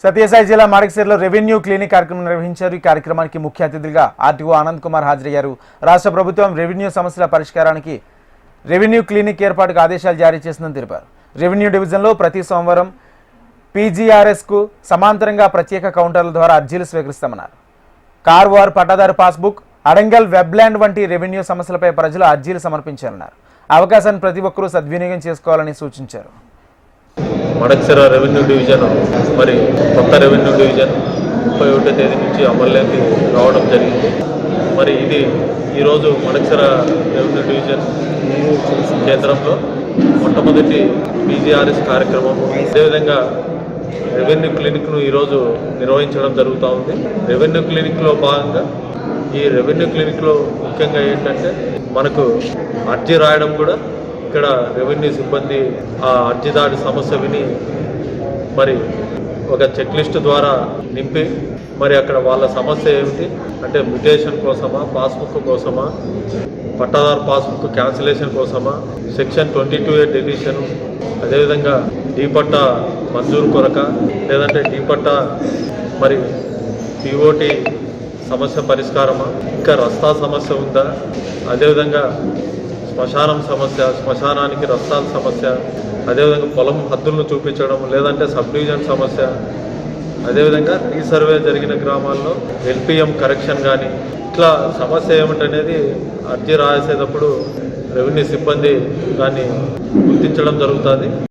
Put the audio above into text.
సత్యసాయి జిల్లా మాడకసిరిలో revenue clinic కార్యక్రమం నిర్వహించారు. ఈ కార్యక్రమానికి ముఖ్య అతిథిగా ఆర్టీఓ ఆనంద్ కుమార్ హాజరయ్యారు. రాష్ట్ర ప్రభుత్వం రెవెన్యూ సమస్యల పరిష్కారానికి రెవెన్యూ క్లినిక్ ఏర్పాటుకు ఆదేశాలు జారీ చేసిందని తెలిపారు. రెవెన్యూ డివిజన్లో ప్రతి సోమవారం పీజీఆర్ఎస్కు సమాంతరంగా ప్రత్యేక కౌంటర్ల ద్వారా అర్జీలు స్వీకరిస్తామన్నారు. కార్వార్, పట్టాదారు పాస్బుక్, అడంగల్, వెబ్లాండ్ వంటి రెవెన్యూ సమస్యలపై ప్రజలు అర్జీలు సమర్పించారన్నారు. అవకాశాన్ని ప్రతి ఒక్కరూ సద్వినియోగం చేసుకోవాలని సూచించారు. మడక్సిర రెవెన్యూ డివిజన్ మరి కొత్త రెవెన్యూ డివిజన్ 31వ తేదీ నుంచి అమల్లోకి రావడం జరిగింది. మరి ఇది ఈరోజు మడక్సిర రెవెన్యూ డివిజన్ కేంద్రంలో మొట్టమొదటి పీజీఆర్ఎస్ కార్యక్రమం, అదేవిధంగా రెవెన్యూ క్లినిక్ను ఈరోజు నిర్వహించడం జరుగుతూ ఉంది. రెవెన్యూ క్లినిక్లో భాగంగా ఈ రెవెన్యూ క్లినిక్లో ముఖ్యంగా ఏంటంటే మనకు అర్జీ రాయడం కూడా ఇక్కడ రెవెన్యూ సిబ్బంది ఆ అర్జీదారు సమస్య విని మరి ఒక చెక్ లిస్ట్ ద్వారా నింపి మరి అక్కడ వాళ్ళ సమస్య ఏమిటి అంటే మ్యుటేషన్ కోసమా, పాస్బుక్ కోసమా, పట్టాదారు పాస్బుక్ క్యాన్సిలేషన్ కోసమా, సెక్షన్ 22A డెలిషన్, అదేవిధంగా డీపట్టా మంజూరు కొరక, లేదంటే డీపట్టా మరి పిఓటి సమస్య పరిష్కారమా, ఇంకా రస్తా సమస్య ఉందా, అదేవిధంగా శ్మశానం సమస్య, శ్మశానానికి రస్తాల సమస్య, అదేవిధంగా పొలం హద్దులను చూపించడం, లేదంటే సబ్ డివిజన్ సమస్య, అదేవిధంగా రీసర్వే జరిగిన గ్రామాల్లో ఎల్పిఎం కరెక్షన్ కానీ ఇట్లా సమస్య ఏమిటనేది అర్జీ రాసేటప్పుడు రెవెన్యూ సిబ్బంది దాన్ని గుర్తించడం జరుగుతుంది.